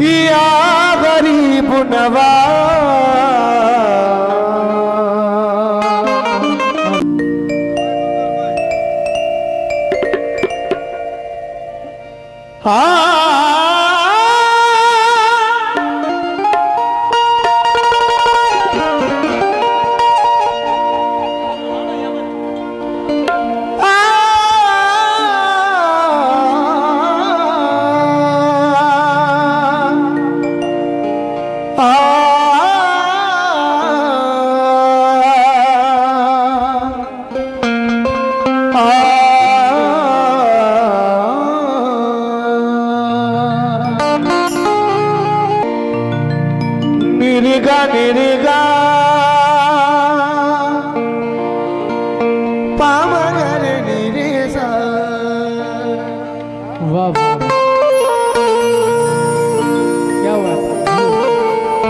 या गरीब नवाज निरगा निरगा पामगर निरेसा। वाह क्या बात है।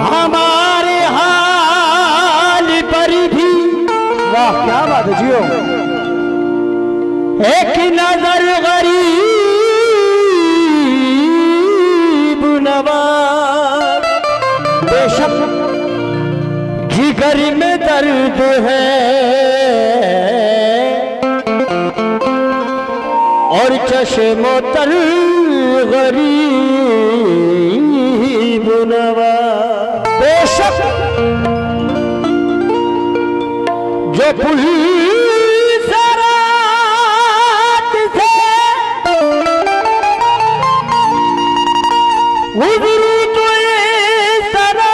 हमारे हाल पर भी वाह क्या बात है जियो। एक नजर गरीब नवाज। बेशक जिगर में दर्द है और चश्मों तर गरीब नवाज। बेशक जो पुलिस रात से गुजरू तो इस तरह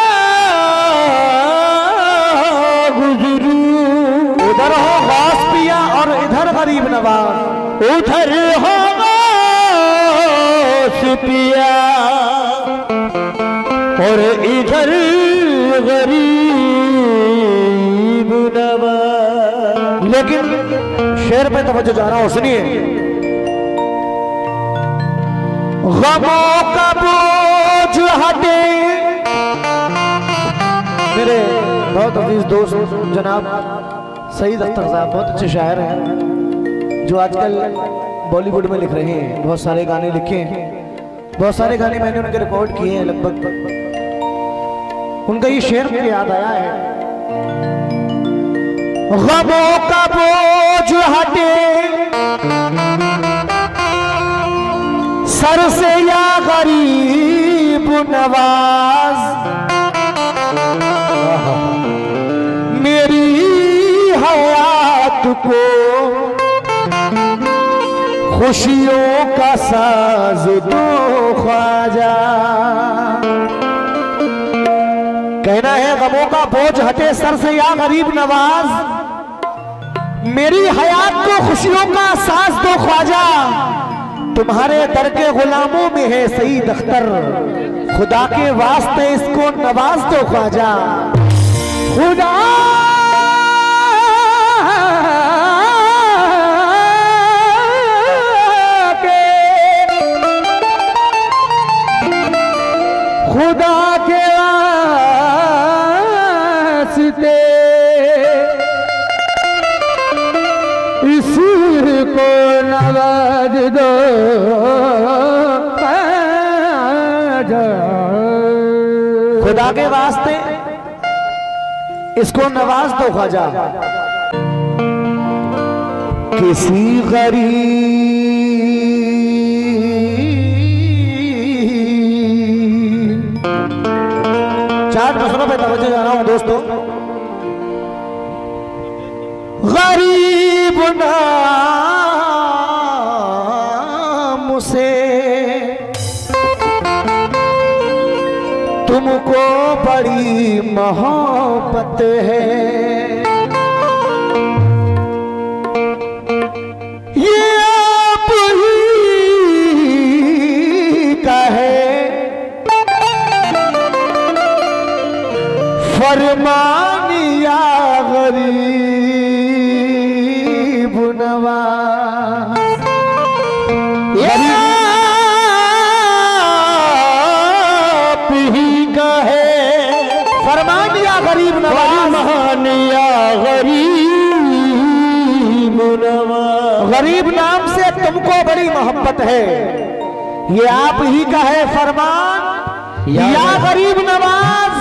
गुजरू। उधर हो गास पिया और इधर गरीब नवाज। उधर हो गास पिया और इधर गरीब नवाज। लेकिन शेर पे तवज्जो जा रहा हूं, सुनिए। गमों का बोझ हटे। मेरे बहुत अजीज दोस्त जनाब सईद अख्तर साहब बहुत अच्छे शायर हैं जो आजकल बॉलीवुड में लिख रहे हैं। बहुत सारे गाने लिखे हैं, बहुत सारे गाने मैंने उनके रिकॉर्ड किए हैं लगभग। उनका ये शेर मुझे याद आया है। गमों का बोझ हटे सर से या गरीब नवाज। मेरी हयात को खुशियों का साज दो ख्वाजा। कहना है गमों का बोझ हटे सर से या गरीब नवाज। मेरी हयात को खुशियों का साज दो ख्वाजा। तुम्हारे दर के गुलामों में है सईद अख्तर। खुदा के वास्ते इसको नवाज दो ख्वाजा। खुदा खुदा के वास्ते इसको नवाज दो। खुदा के वास्ते इसको नवाज दो ख्वाजा। किसी गरीब चार मसलों पे तवज्जो जा रहा हूं दोस्तों। गरीब नाम से तुमको बड़ी मोहब्बत है। ये आप ही का है फरमान या गरीब नवाज। आप ही का है फरमान या गरीब नवाज। या गरीब नवाज। गरीब नाम से तुमको बड़ी मोहब्बत है। ये आप ही का है फरमान या गरीब नवाज,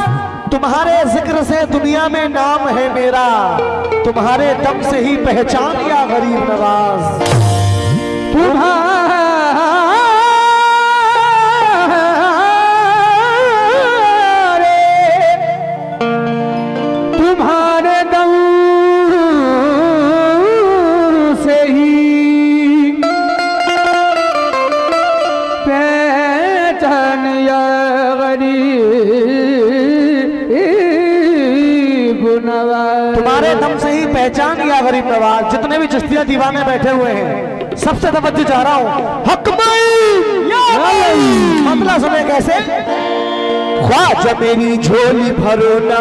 तुम्हारे जिक्र से दुनिया में नाम है मेरा, तुम्हारे दम से ही पहचान या गरीब नवाज। तुम्हारे दम से ही पहचान या गरीब नवाज। तुम्हारे दम से ही पहचान या गरीब नवाज। जितने भी चिश्तिया दीवाने बैठे हुए हैं, सबसे तवज्जो चाह रहा हूं, हकमई मतलब सुने कैसे। ख्वाजा मेरी झोली भरो ना,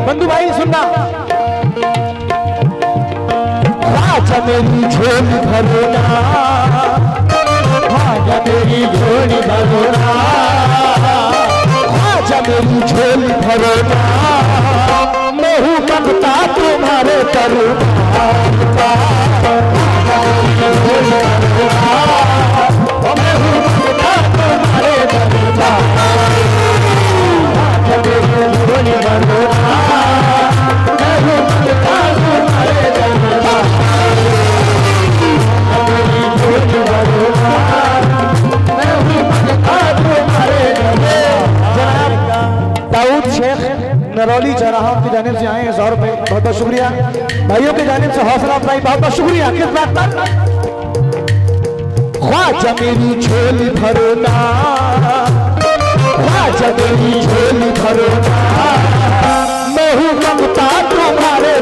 बंधु भाई सुनना। ख्वाजा मेरी झोली भरो ना, ख्वाजा मेरी झोली भरो ना, ख्वाजा मेरी झोली भरो ना, मैं हूँ मंगता तुम्हारे दरबार का, मैं हूँ मंगता तुम्हारे दरबार का। दाऊद शेख नरौली चौराहा की जानिब से आए हैं, 100 रुपए, बहुत बहुत शुक्रिया। भाइयों की जानिब से हौसला अफजाई, बहुत बहुत शुक्रिया। किस बात पर? ख्वाजा मेरी झोली भरो ना, ख्वाजा मेरी झोली भरो ना, मैं हूँ मंगता तुम्हारे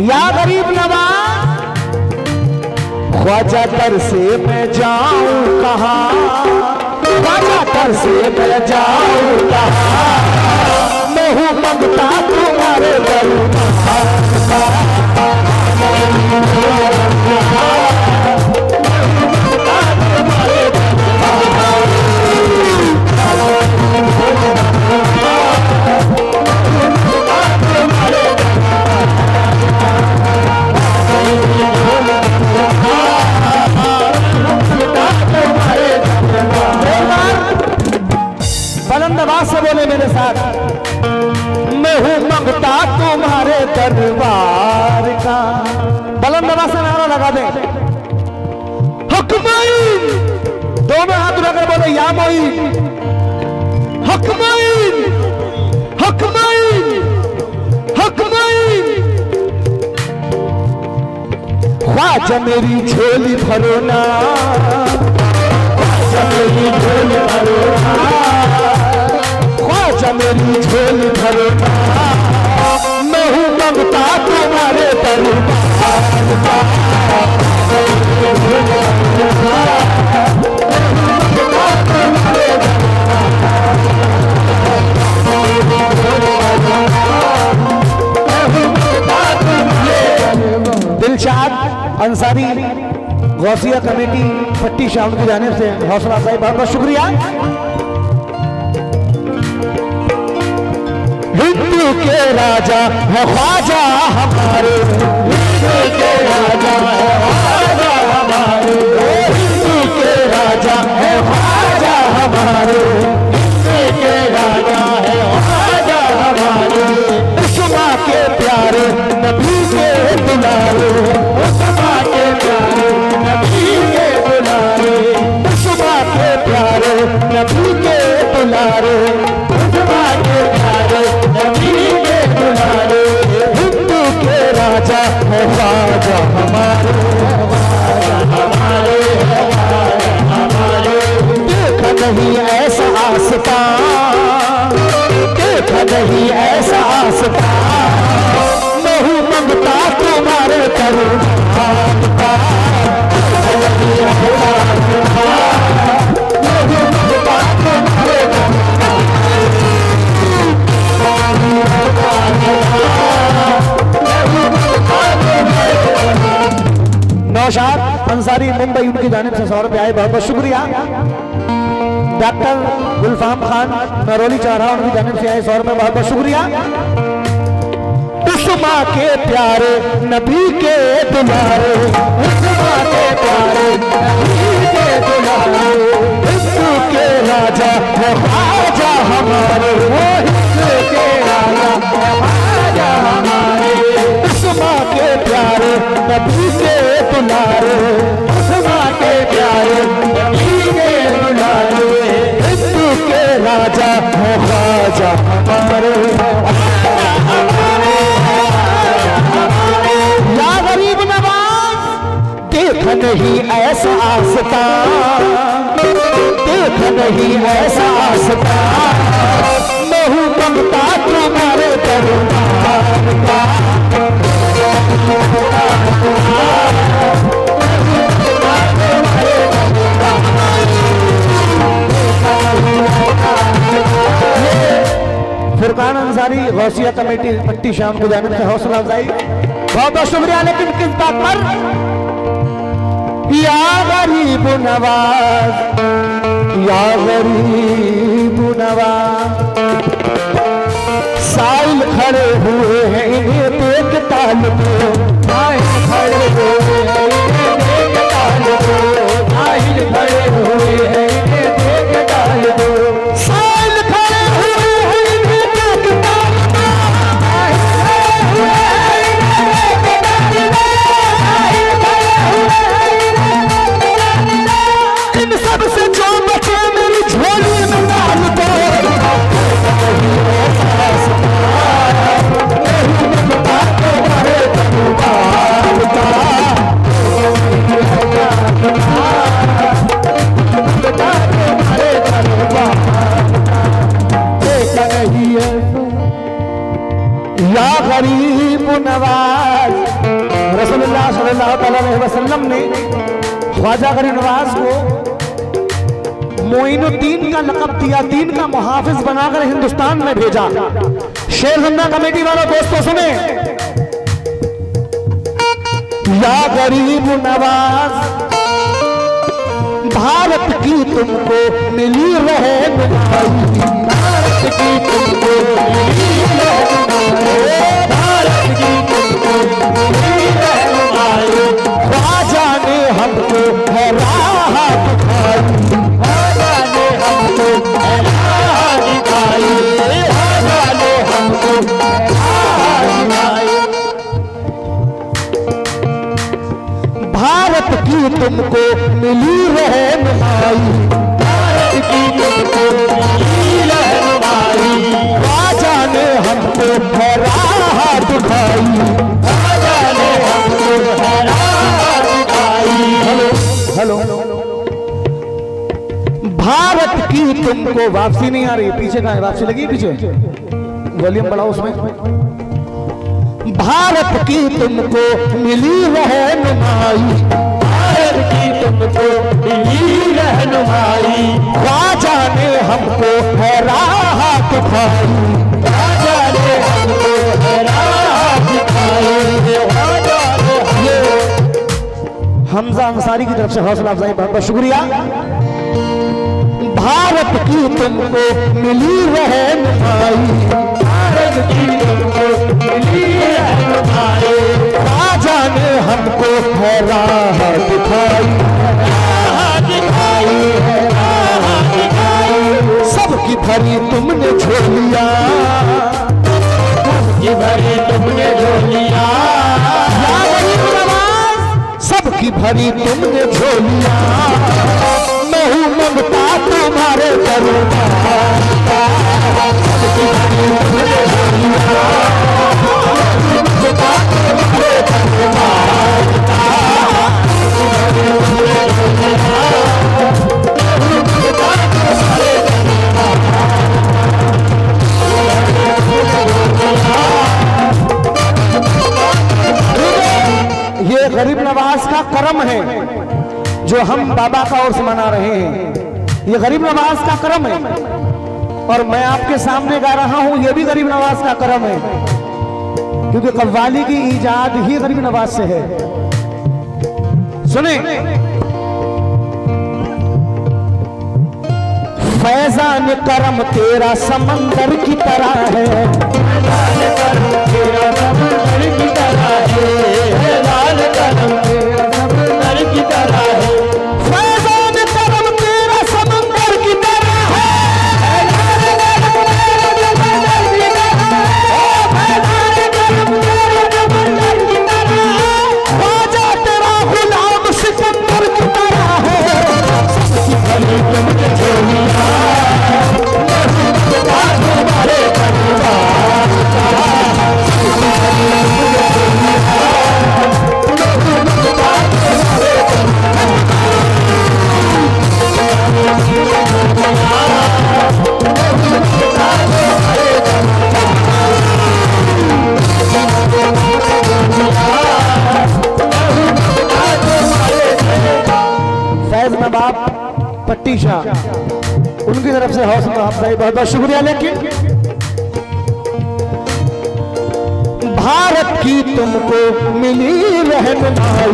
या गरीब नवाज। ख्वाजा दर से मैं जाऊं कहाँ, ख्वाजा दर से मैं जाऊं कहाँ, मैं हूँ मंगता तुम्हारे दरबार का। बुलंद आवाज से बोले मेरे साथ, मैं हूं मंगता तुम्हारे दरबार का। बुलंद आवाज से नारा लगा दे, हकमई, दोनों हाथ उठाकर बोले या मोईन, हकमई, हकमई, हकमई। ख्वाजा मेरी झोली भरो ना, ख्वाजा मेरी झोली भरो ना, ख्वाजा मेरी झोली भरो ना, मैं हूँ मंगता तुम्हारे दरबार का। दिलशाद अंसारी गौसिया कमेटी पट्टी शाम की जानिब से हौसला अफजाई, बहुत बहुत शुक्रिया। हिंदू के राजा है ख्वाजा हमारे, हिंदू के राजा है ख्वाजा हमारे, हिंदू के राजा है ख्वाजा हमारे, हिंदू के राजा है ख्वाजा हमारे। उस्मा के प्यारे नबी के दुलारे, उस्मा के प्यारे नबी के दुलारे, उस्मा के प्यारे नबी के दुलारे, उस्मा के प्यारे नबी के दुलारे। हिंदू के राजा है ख्वाजा हमारे, ख्वाजा हमारे, ख्वाजा हमारे। बहुत शुक्रिया। डॉक्टर गुलफाम खान नरौली चाह रहा हूं, उनकी जानिब से आए 100 रुपए, बहुत बहुत शुक्रिया। उस माँ के प्यारे नबी के दुलारे, उस माँ के प्यारे नबी के दुलारे, हिस्सों के राजा है ख्वाजा हमारे, वो हिस्सों के राजा है ख्वाजा हमारे। उस माँ के प्यारे नबी के दुलारे, उस माँ के प्यारे नबी के दुलारे, हिस्सों के राजा है ख्वाजा हमारे। या गरीब नवाज देख नहीं ऐसा आस्था, देख नहीं ऐसा आस्था, मैं हूँ ममता तुम्हारे दरबार का। फुरकान अंसारी गौसिया कमेटी पट्टी शाम को जाने से हौसला अफजाई, बहुत बहुत शुक्रिया। लेकिन किस बात पर? या गरीब नवाज, या गरीब नवाज, साइल खड़े हुए हैं इन्हें देख ताल को, साइल खड़े हुए हैं इन्हें देख ताल को, साइल खड़े हुए हैं इन्हें देख ताल को, साइल खड़े हुए हैं इन्हें देख ताल को, इन सब से जो बचे मेरी झोली में डाल दो। या गरीब नवाज, रसूलुल्लाह सल्लल्लाहु अलैहि वसल्लम ने ख्वाजा गरीब नवाज को मोइनुद्दीन का लक़ब दिया, दीन का मुहाफिज बनाकर हिंदुस्तान में भेजा। शेर जिंदा कमेटी वालों दोस्तों सुने। या गरीब नवाज भारत की तुमको मिली रहे नुमाई, भारत की तुमको मिली रहे, भारत की तुमको मिली रहे नुमाई, ख्वाजा ने हमको है राह दिखाई, ख्वाजा ने हमको है राह दिखाई, ख्वाजा ने हमको है राह दिखाई। भारत की तुमको मिली रहनुमाई, भारत की तुमको मिली रहनुमाई, ख्वाजा ने हमको है राह दिखाई, ख्वाजा ने हमको है राह दिखाई। हेलो हेलो, भारत की तुमको वापसी नहीं आ रही, पीछे कहाँ है? वापसी लगी पीछे, वॉल्यूम बढ़ाओ उसमें। भारत की तुमको मिली रहनुमाई, भारत की तुमको मिली रहनुमाई, ख्वाजा ने हमको है राह दिखाई, ख्वाजा ने हमको है राह दिखाई, ख्वाजा ने हमको। हमजा अंसारी की तरफ से हौसला अफजाई, बहुत बहुत शुक्रिया। भारत की तुमको मिली रहनुमाई, भारत की तुमको मिली रहनुमाई, ख्वाजा ने हमको है राह दिखाई, राह दिखाई, राह दिखाई। सबकी भरी तुमने झोलियां, सबकी भरी तुमने झोलियां, या गरीब नवाज सबकी भरी तुमने झोलियां, मैं हूँ ममता तुम्हारे दरबार का। सबकी भरी तुमने झोलियां, ममता तुम्हारे दरबार का। सबकी भरी तुमने झोलियां, ममता तुम्हारे दरबार का। ये गरीब नवाज का करम है जो हम बाबा का उर्स मना रहे हैं, ये गरीब नवाज का करम है। और मैं आपके सामने गा रहा हूं, ये भी गरीब नवाज का करम है, क्योंकि कव्वाली की इजाद ही गरीब नवाज से है। सुने, फैजान करम तेरा समंदर की तरह है, फैजान करम तेरा समंदर की तरह है, फैजान करम तेरा समंदर की तरह है, फैजान करम तेरा समंदर की तरह है, ख्वाजा तेरा गुलाम सिकंदर की तरह है। फैज नवाब पट्टी शाह, उनकी तरफ से हौसला अफजाई बहुत बहुत शुक्रिया। लेकिन भारत की तुमको मिली रहनुमाई,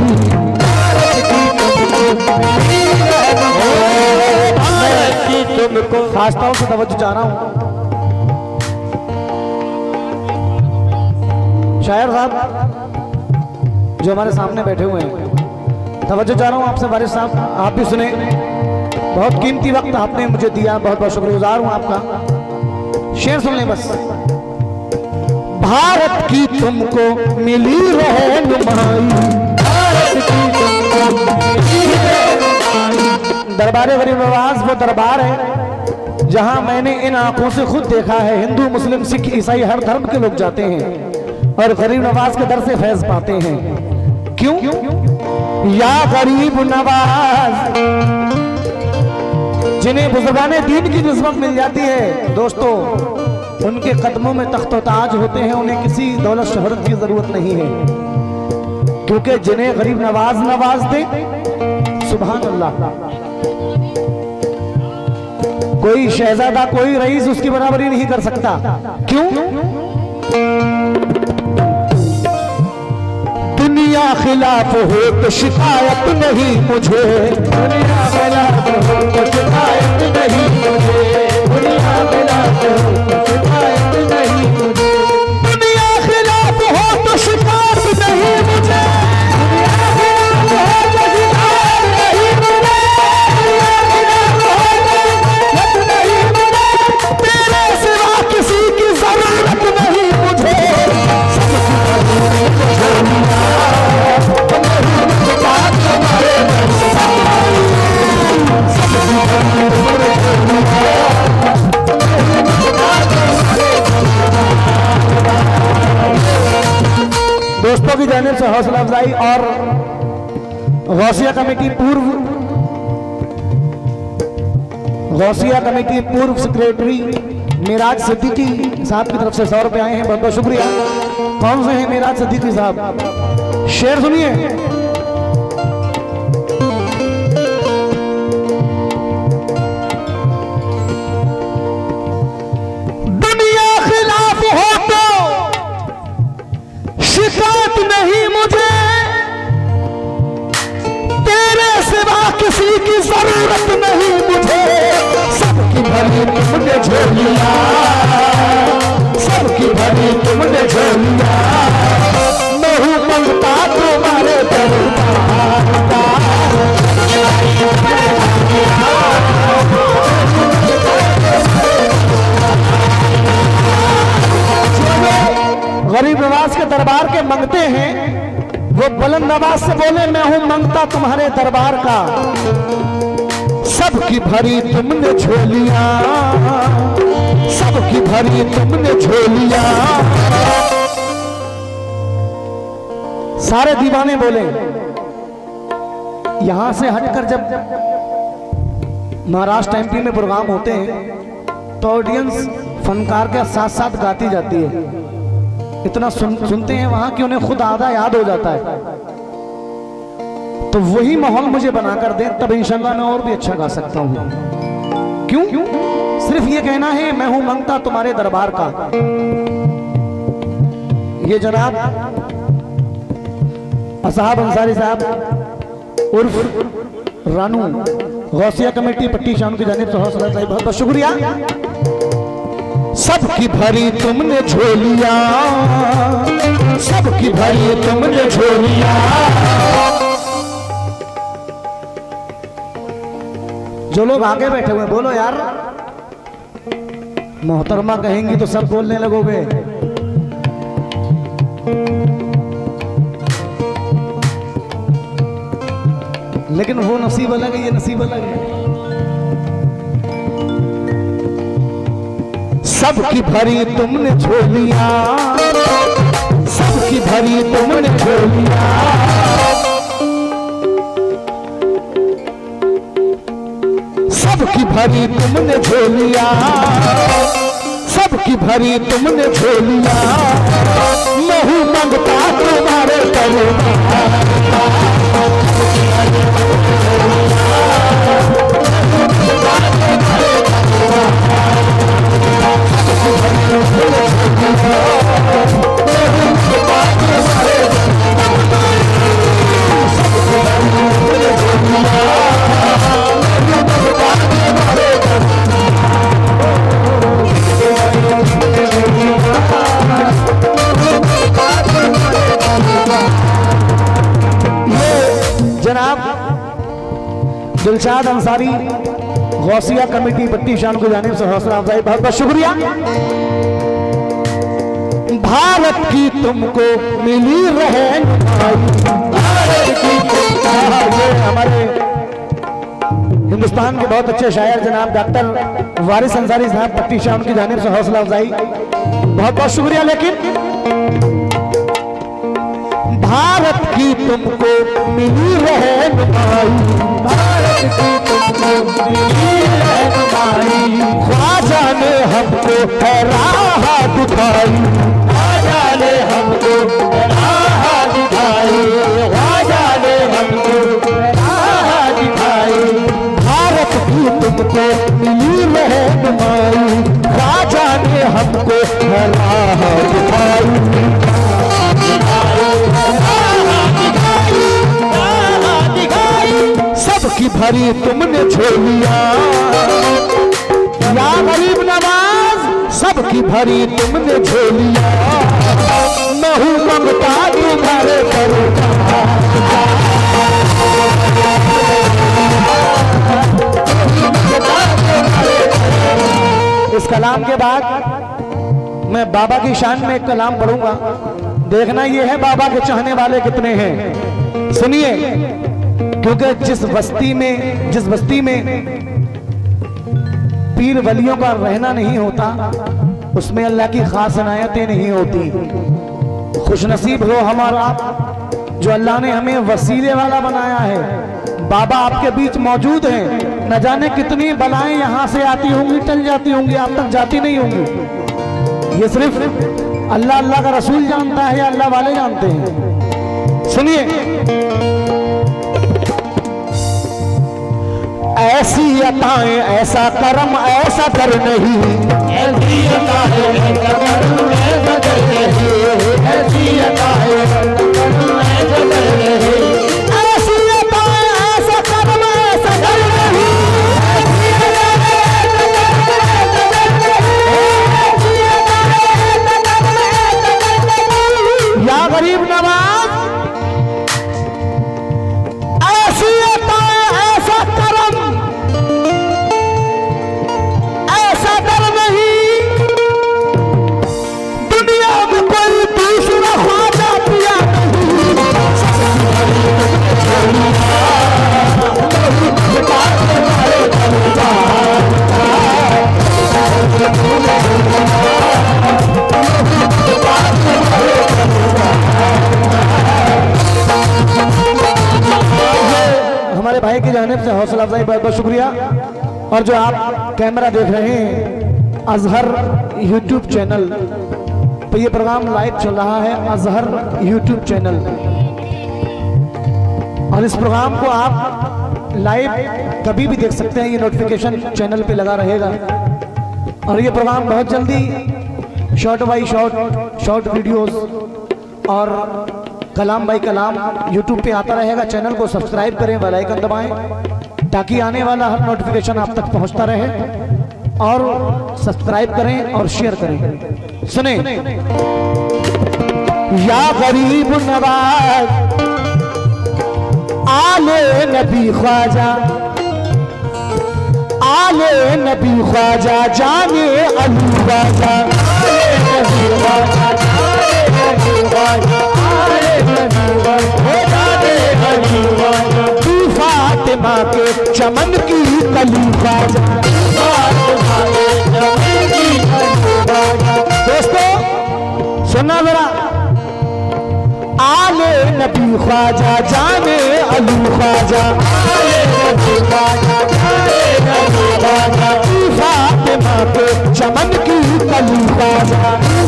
भारत की तुमको, खासतौर से तवज्जो चाह रहा हूं शायर साहब जो हमारे सामने बैठे हुए हैं, तवज्जो चाह रहा हूं आपसे वारिस साहब, आप भी सुने। बहुत कीमती वक्त आपने मुझे दिया, बहुत बहुत शुक्रगुजार हूं आपका। शेर सुन लें बस। भारत की तुमको मिली रहनुमाई, भारत की तुमको मिली रहनुमाई। दरबार गरीब नवाज वो दरबार है जहां मैंने इन आंखों से खुद देखा है, हिंदू मुस्लिम सिख ईसाई हर धर्म के लोग जाते हैं और गरीब नवाज के दर से फैज पाते हैं। क्यों? या गरीब नवाज, जिन्हें बुजुर्गाने दीन की निस्बत मिल जाती है दोस्तों, उनके कदमों में तख्त व ताज होते हैं, उन्हें किसी दौलत शोहरत की जरूरत नहीं है, क्योंकि जिन्हें गरीब नवाज नवाज दे, सुभान अल्लाह, कोई शहजादा कोई रईस उसकी बराबरी नहीं कर सकता। क्यों? दुनिया खिलाफ हो तो शिकायत नहीं मुझे, दुनिया खिलाफ हो तो शिकायत नहीं मुझे, दुनिया खिलाफ हो तो शिकायत नहीं मुझे, दुनिया खिलाफ हो तो शिकायत नहीं मुझे, दुनिया खिलाफ हो तो शिकायत नहीं मुझे, दुनिया खिलाफ हो तो शिकायत नहीं मुझे, तेरे सिवा किसी की जरूरत नहीं मुझे। दोस्तों की जानिब से हौसला अफजाई और गौसिया कमेटी पूर्व सेक्रेटरी मेराज सिद्दीकी साहब की तरफ से 100 रुपए आए हैं, बहुत बहुत शुक्रिया। कौन से हैं मेराज सिद्दीकी साहब? शेर सुनिए। दुनिया खिलाफ हो तो शिकायत नहीं मुझे, तेरे सिवा किसी की जरूरत नहीं मुझे। सबकी भरी तुमने झोलिया, सबकी भरी तुमने झोलिया, मैं हूं मंगता तुम्हारे दरबार का। गरीब नवाज के दरबार के मंगते हैं, वो बुलंद नवाज से बोले मैं हूं मंगता तुम्हारे दरबार का। सबकी भरी तुमने झोलिया, सबकी भरी तुमने झोलिया। सारे दीवाने बोले। यहां से हटकर जब महाराष्ट्र एमपी में प्रोग्राम होते हैं तो ऑडियंस फनकार के साथ साथ गाती जाती है, इतना सुनते हैं वहां कि उन्हें खुद आधा याद हो जाता है। तो वही माहौल मुझे बनाकर दें, तब इंशाल्लाह मैं और भी अच्छा गा सकता हूं। क्यों? सिर्फ ये कहना है मैं हूं मंगता तुम्हारे दरबार का। ये जनाब असहाब अंसारी साहब उर्फ रानू गौसिया कमेटी पट्टी शान की जानिब से हौसला अफजाई, बहुत बहुत शुक्रिया। सबकी भरी तुमने झोलिया, सबकी भरी तुमने झोलिया। जो लोग आगे बैठे हुए बोलो यार, मोहतरमा कहेंगी तो सब बोलने लगोगे। लेकिन वो नसीब अलग है, ये नसीब अलग है। सबकी भरी तुमने झोलिया, सबकी भरी तुमने झोलिया। सबकी भरी तुमने झोलिया, सबकी भरी तुमने झोलिया। नहीं मंगता तुम्हारे करुणा, जनाब दिलशाद अंसारी गौसिया कमेटी पट्टी शान की जानिब से हौसला अफजाई, बहुत बहुत शुक्रिया। भारत की तुमको मिली रहनुमाई, भारत की तुमको। हमारे हिंदुस्तान के बहुत अच्छे शायर जनाब डॉक्टर वारिस अंसारी साहब पट्टी शान की जानिब से हौसला अफजाई, बहुत बहुत शुक्रिया। लेकिन भारत की तुमको मिली रहनुमाई, भारत की तुमको मिली रहनुमाई। ख्वाजा ने हमको है राह दिखाई, ख्वाजा ने हमको है राह दिखाई, ख्वाजा ने हमको है राह दिखाई। भारत की तुमको मिली रहनुमाई, ख्वाजा ने हमको है राह दिखाई। सबकी भरी तुमने झोलिया, या गरीब नवाज, सबकी भरी तुमने झोलिया। नहीं मंगता तुम्हारे करुणा, इस कलाम के बाद मैं बाबा की शान में एक कलाम पढ़ूंगा। देखना ये है बाबा के चाहने वाले कितने हैं। सुनिए, क्योंकि जिस बस्ती में पीर वलियों का रहना नहीं होता, उसमें अल्लाह की खास इनायतें नहीं होती। खुशनसीब हो हमारा जो अल्लाह ने हमें वसीले वाला बनाया है। बाबा आपके बीच मौजूद हैं। न जाने कितनी बलाएं यहाँ से आती होंगी, टल जाती होंगी, आप तक जाती नहीं होंगी। ये सिर्फ अल्लाह अल्लाह का रसूल जानता है या अल्लाह वाले जानते हैं। सुनिए, ऐसी अताएं ऐसा करम ऐसा कर नहीं, ऐसी अताएं ऐसा करम ऐसा कर नहीं, ऐसी अताएं ऐसा करम ऐसा कर नहीं, ऐसी अताएं ऐसा करम ऐसा कर नहीं, ऐसी अताएं ऐसा करम ऐसा कर नहीं। या गरीब नवाज, ऐसी अताएं ऐसा करम ऐसा कर नहीं, दुनिया में कोई दूसरा ख्वाजा पिया हमारे भाई की जानिब से हौसला अफजाई, बहुत बहुत शुक्रिया। और जो आप कैमरा देख रहे हैं अजहर यूट्यूब चैनल, तो ये प्रोग्राम लाइव चल रहा है अजहर यूट्यूब चैनल, और इस प्रोग्राम को आप लाइव कभी भी देख सकते हैं। ये नोटिफिकेशन चैनल पे लगा रहेगा। और ये प्रोग्राम बहुत जल्दी शॉर्ट बाई शॉर्ट वीडियोस और कलाम बाई कलाम यूट्यूब पे आता रहेगा। चैनल को सब्सक्राइब करें, बेल आइकन दबाएं। ताकि आने वाला हर नोटिफिकेशन आप तक पहुंचता रहे। और सब्सक्राइब करें और शेयर करें। सुने, या गरीब नवाज आले नबी ख्वाजा, आले नबी ख्वाजा जाने अली ख्वाजा, आले नबी ख्वाजा जाने अली ख्वाजा, आले नबी ख्वाजा जाने अली ख्वाजा, तू फातिमा के चमन की कली ख्वाजा, फातिमा के चमन की कली ख्वाजा। दोस्तों सुनना जरा, आले नबी ख्वाजा जाने अली ख्वाजा, आले नबी ख्वाजा जाने अली ख्वाजा, फातिमा के चमन की कली ख्वाजा,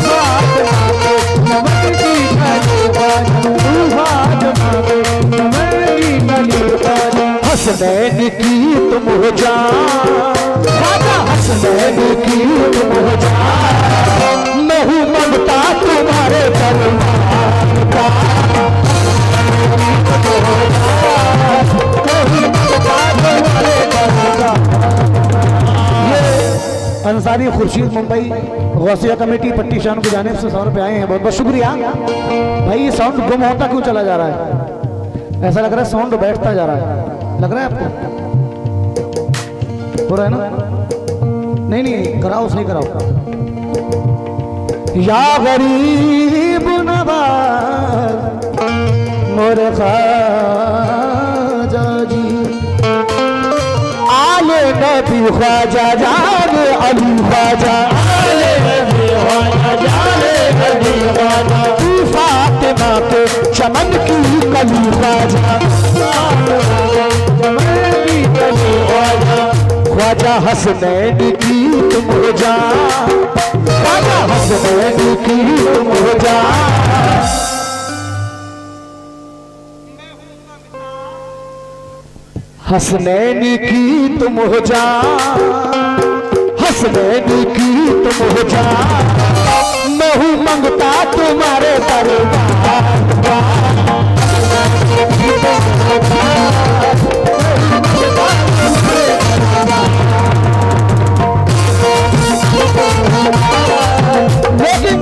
फातिमा के चमन की कली ख्वाजा, फातिमा के चमन की कली ख्वाजा। हसनैन की तुम हो जान ख्वाजा, हसनैन की तुम हो जान, मैं हूँ ममता तुम्हारे दरबार का। ये अंसारी खुर्शीद मुंबई गौसिया कमेटी पट्टी शान की जानिब से 100 रुपये आए हैं, बहुत बहुत शुक्रिया भाई। ये साउंड गुम होता क्यों चला जा रहा है? ऐसा लग रहा है साउंड बैठता जा रहा है, लग रहा है आपको? हो रहा है ना? नहीं नहीं कराओ, उसने कराओ। या गरीब नवाज मोरे ख्वाजा जी, आले नबी ख्वाजा जाने अली ख्वाजा, आले नबी ख्वाजा जाने अली ख्वाजा, तू फातिमा के चमन की कली ख्वाजा, चमन की कली ख्वाजा, ख्वाजा हसनैन की तुम हो जान, ख्वाजा हसनैन की तुम हो जान, हसनैन की तुम हो जान, हसनैन की तुम हो जान, मैं हूँ मंगता तुम्हारे दरबार का। लेकिन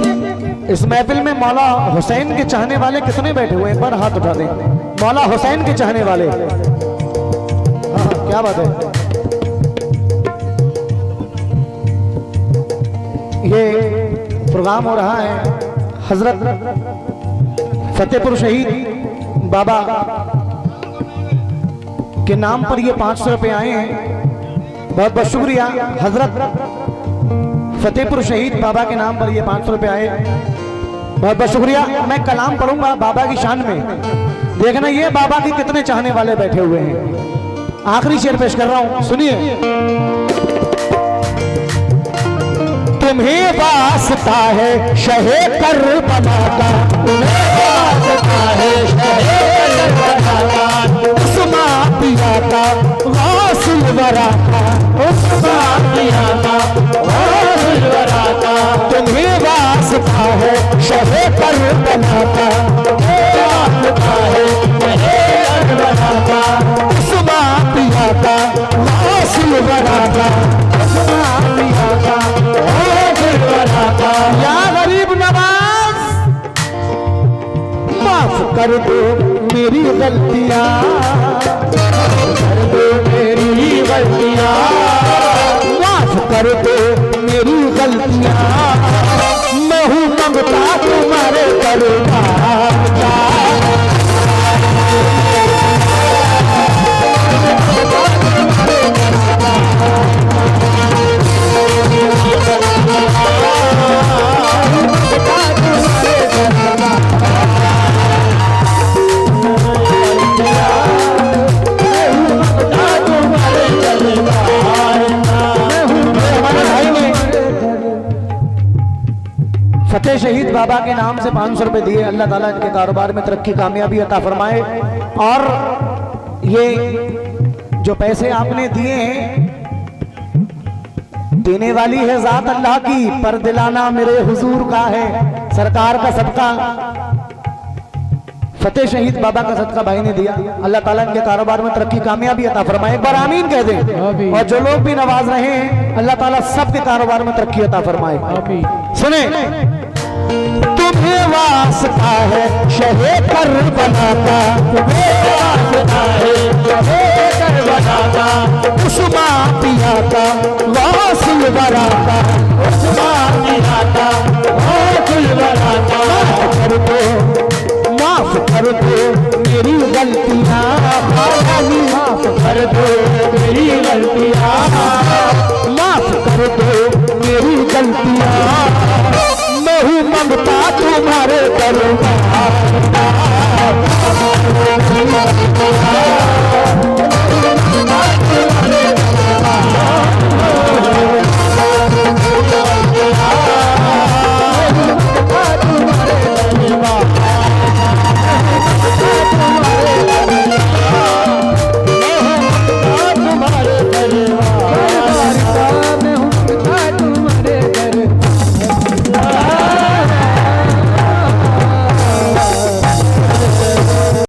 इस महफिल में मौला हुसैन के चाहने वाले कितने बैठे हुए हैं? एक बार हाथ उठा दें। मौला हुसैन के चाहने वाले, हाँ क्या बात है। ये प्रोग्राम हो रहा है हजरत फतेहपुर शहीद बाबा के नाम पर। ये 500 रुपये आए हैं, बहुत बहुत शुक्रिया। हजरत फतेहपुर शहीद बाबा के नाम पर ये 500 रुपये आए, बहुत बहुत शुक्रिया। मैं कलाम पढ़ूंगा बाबा की शान में, देखना ये बाबा के कितने चाहने वाले बैठे हुए हैं। आखिरी शेर पेश कर रहा हूं, सुनिए। तुम्हें वास्ता है शहे करबला का, तुम्हें वास्ता है शहे करबला का, उस्मान पिया का गौसुल वरा का, उस्मान पिया का गौसुल वरा का, तुम्हें वास्ता है शहे करबला का, वास्ता है शहे करबला का, उस्मान पिया का गौसुल वरा का, उस्मान पिया का गौसुल वरा का। या गरीब नवाज माफ कर दो मेरी गलतियां, कर दो मेरी गलतियां, माफ कर दो मेरी गलतियां, मैं हूँ मंगता तुम्हारे दरबार का। फतेह शहीद बाबा के नाम से 500 रुपए दिए। अल्लाह ताला इनके कारोबार में तरक्की कामयाबी अता फरमाए। और ये जो पैसे आपने दिए हैं, देने वाली है जात अल्लाह की, पर दिलाना मेरे हुजूर का है, सरकार का सबका। फतेह शहीद बाबा का सदका भाई ने दिया। अल्लाह ताला इनके कारोबार में तरक्की कामयाबी अता फरमाए। एक बार आमीन कह दें। और जो लोग भी नवाज रहे हैं अल्लाह ताला सबके कारोबार में तरक्की अता फरमाए। सुने, तुम्हें वास्ता है शहे करबला का, तुम्हें वास्ता है शहे करबला का, उस्मान पिया